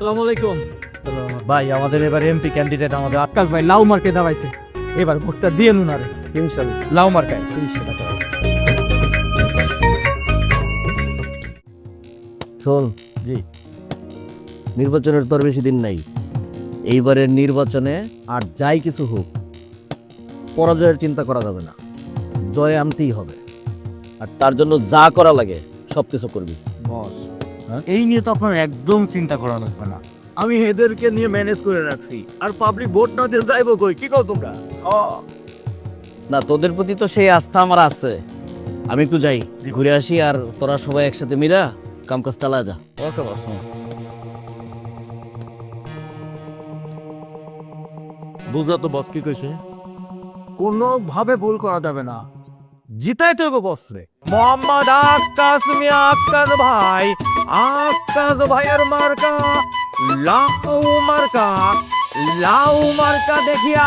আসসালামু আলাইকুম ভাই, আমাদের এবার এমপি ক্যান্ডিডেট আমাদের আক্কাস ভাই লাউ মার্কে দাঁড়াইছে। এবার ভোটটা দিয়ে নুন আরে ইনশাআল্লাহ লাউ মার্কায় 30 টাকা। শোন, জি নির্বাচনের তো আর বেশি দিন নাই। এইবারের নির্বাচনে আর যাই কিছু হোক, পরাজয়ের চিন্তা করা যাবে না, জয় আনতেই হবে। আর তার জন্য যা করা লাগে সব কিছু করবি। বস, এই নিয়ে তো আপনার একদম চিন্তা করা লাগবে না, আমি এদেরকে নিয়ে ম্যানেজ করে রাখছি। আর পাবলিক ভোট না দিয়ে যাইবো কই? কি কও তোমরা? না, তোদের প্রতি তো সেই আস্থা আমার আছে। আমি একটু যাই, ঘুরে আসি, আর তোরা সবাই একসাথে মিলা কাম কাজ চালা যা। ওকে বস। বুঝলা তো বস কি কইছে? কোনোভাবে ভুল করা যাবে না, জিতাইতে হবে বস রে। মোহাম্মদ আক্কাস মিয়া আক্কাস ভাই, আক্কাস ভাইয়ের মার্কা লাউ মার্কা, লাউ মার্কা দেখিয়া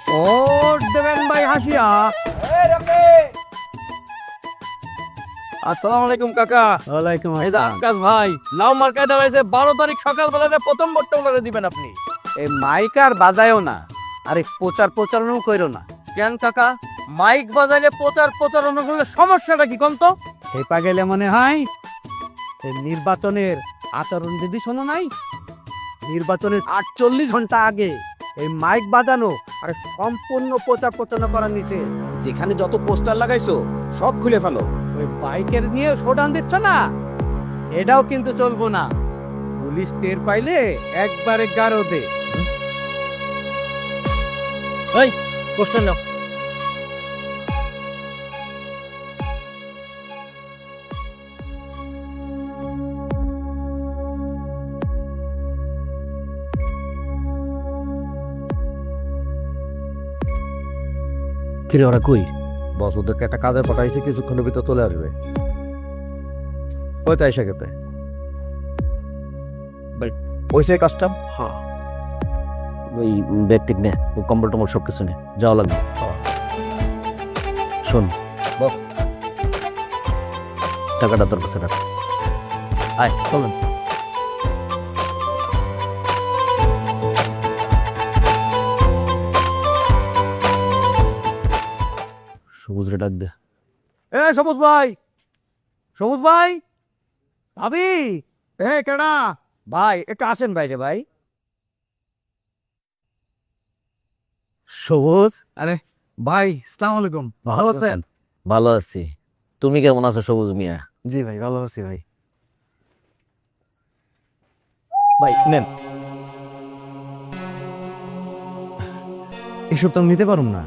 ভোট দেবেন ভাই হাসিয়া। আসসালামু আলাইকুম কাকা। ওয়ালাইকুম এই যে আক্কাস ভাই লাউ মার্কা দেওয়াইছে, 12 তারিখ সকালবেলাতে প্রথম ভোটটা ওনারে দিবেন আপনি। এই মাইক আর বাজায়ও না, আরে প্রচারণা কইরো না। কেন কাকা, মাইক বাজাইলে প্রচারণা করলে সমস্যাটা কি কোন তো? হেপা গেলে মনে হয় এই নির্বাচনের আচরণ বিধি শোনো নাই? নির্বাচনের 48 ঘন্টা আগে এই মাইক বাজানো আর সম্পূর্ণ প্রচারণা করার নিচে যেখানে যত পোস্টার লাগাইছো সব খুলে ফেলো। ওই বাইকের নিয়ে শোডাউন দিচ্ছ না, এটাও কিন্তু চলবো না। পুলিশ টের পাইলে একবারে গারো দে। এই পোস্টার নাও। কিরে, ওরা কই? বস ওদেরকে একটা কাজে পাঠাইছে, কিছুক্ষণের ভিতর চলে আসবে। কয়টা এসে গেতে ওইসে কাজটা। হ্যাঁ ওই ব্যাগ টেক নে, কম্বল টম্বল সব কিছু নে, যাওয়া লাগবে। শোন, টাকাটা তোর কাছে রাখ। আয় চলেন। সবুজরে ডাক দে। এ সবুজ ভাই, সবুজ ভাই, ভাবি, এ কেডা ভাই, একটু আসেন বাইরে ভাই। সবুজ, আরে ভাই সালাম আলাইকুম, ভালো আছেন? ভালো আছি, তুমি কেমন আছো সবুজ মিয়া? জি ভাই ভালো আছি ভাই। ভাই নেন। এসব তো আমি নিতে পারুম না।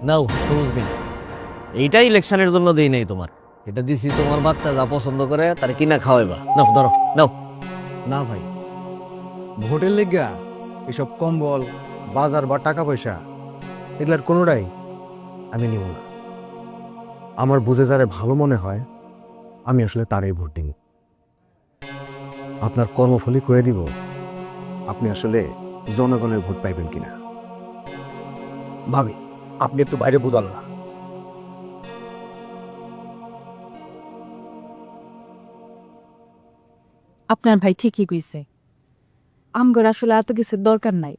নাও সবুজ মিয়া, এইটাই ইলেকশনের জন্য দেই নাই তোমার। এটা দিছি তোমার বাচ্চা যা পছন্দ করে তার কিনা খাওয়াইবা। নাও ধরো, নাও। না ভাই, ভোটের লেগা এসব কম্বল বাজার বা টাকা পয়সা এগুলার কোনোটাই আমি নিব না। আমার বুঝে যারে ভালো মনে হয় আমি আসলে তারই ভোট দিব। আপনার কর্মফলই কয়ে দিব আপনি আসলে জনগণের ভোট পাইবেন কিনা। ভাবি আপনি একটু বাইরে বুঝাল না। আপনার ভাই ঠিকই কইছে, আমগর আসলে এত কিছুর দরকার নাই।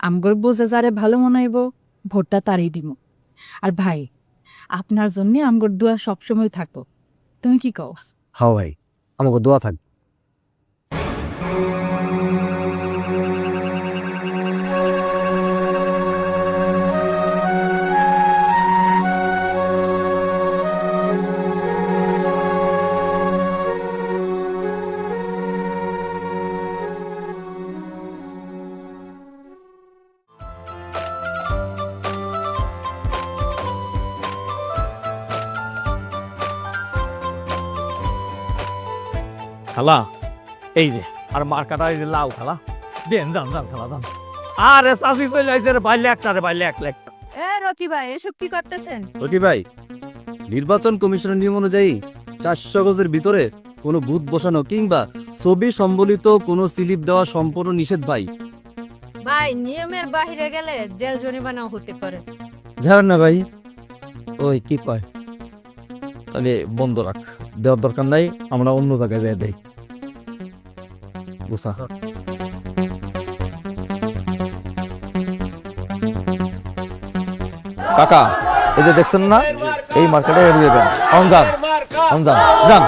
আমগর বোঝা যারে ভালো মনে হইব ভোটটা তারই দিব। আর ভাই, আপনার জন্য আমগর দোয়া সবসময় থাকবো। তুমি কি কও? হ্যাঁ ভাই, আমাকে দোয়া থাকবে। খালা এই রে, আর মার্কাটা এই যে লাউ খালা দেন, যান যান খালা যান। আরে চাষি চলে যাইছে রে ভাই, লেখটা রে ভাই, লেখ। এ রকি ভাই, এসব কি করতেছেন? রকি ভাই, নির্বাচন কমিশনের নিয়ম অনুযায়ী 400 গজের ভিতরে কোনো বুথ বসানো কিংবা ছবি সম্বলিত কোনো স্লিপ দেওয়া সম্পূর্ণ নিষেধ ভাই। ভাই, নিয়মের বাহিরে গেলে জেল জরিমানাও হতে পারে। জানেন না ভাই, ওই কি কয় তাহলে বন্ধ রাখ, দেওয়ার দরকার নাই, আমরা অন্য জায়গায় যেয়ে দেই। বুঝা কাকা, এই যে দেখছেন না, এই মার্কেটে এড়িয়ে যান। যান যান যান।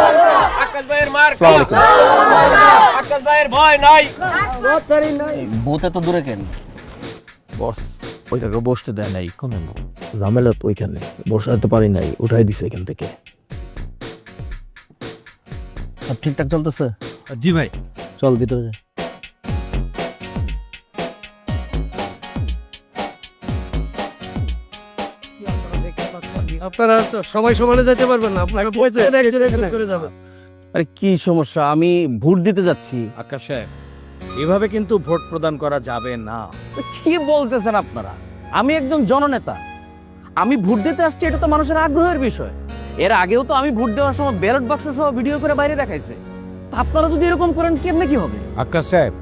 বউতে তো দূরে কেন? বস ওই জায়গায় বসতে দেয় নাই, কোন ঝামেলা তো ওইখানে বসাতে পারি নাই, উঠাই দিছে এখান থেকে। সব ঠিকঠাক চলতেছে? জি ভাই। চল ভিতরে যা। আপনারা সবাই সমানে যেতে পারবেন না, আপনাকে করে যাবেন। আরে কি সমস্যা? আমি ভোট দিতে যাচ্ছি। আকাশ সাহেব, এভাবে কিন্তু ভোট প্রদান করা যাবে না। কি বলতেছেন আপনারা? আমি একজন জননেতা, আমি ভোট দিতে আসছি, এটা তো মানুষের আগ্রহের বিষয়। এর আগেও তো আমি ভোট দেওয়ার সময় ব্যালট বাক্স সহ ভিডিও করে বাইরে দেখাইছে। তা আপনারা যদি এরকম করেন কেমনে কি হবে? আকাশ সাহেব,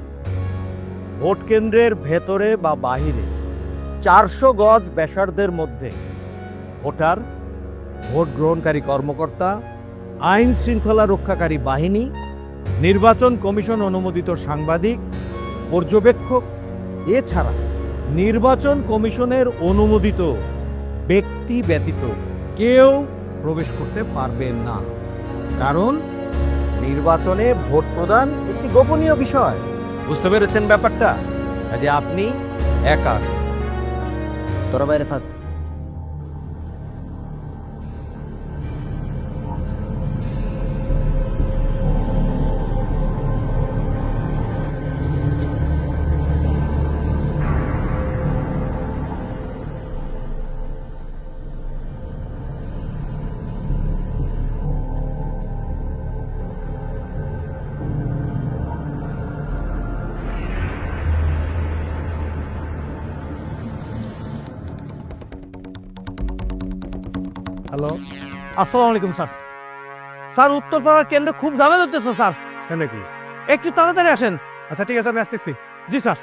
ভোট কেন্দ্রের ভেতরে বা বাহিরে 400 গজ ব্যাসার্ধের মধ্যে ভোটার, ভোট গ্রহণকারী কর্মকর্তা, আইন শৃঙ্খলা রক্ষাকারী বাহিনী, নির্বাচন কমিশন অনুমোদিত সাংবাদিক, পর্যবেক্ষক, এছাড়া নির্বাচন কমিশনের অনুমোদিত ব্যক্তি ব্যতীত কেউ প্রবেশ করতে পারবে না। কারণ নির্বাচনে ভোট প্রদান একটি গোপনীয় বিষয়। বুঝতে পেরেছেন ব্যাপারটা? কাজে আপনি একা আসুন। তোরা বাইরে থাক। হ্যালো, আসসালামু আলাইকুম স্যার। স্যার, উত্তরপাড়ার কেন্দ্রে খুব ঝামেলা হচ্ছে স্যার। কেন কি? একটু তাড়াতাড়ি আসেন। আচ্ছা ঠিক আছে, আমি আসতেছি। জি স্যার।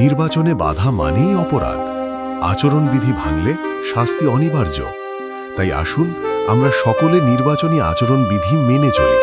নির্বাচনে বাধা মানেই অপরাধ। আচরণবিধি ভাঙলে শাস্তি অনিবার্য। তাই আসুন আমরা সকলে নির্বাচনী আচরণবিধি মেনে চলি।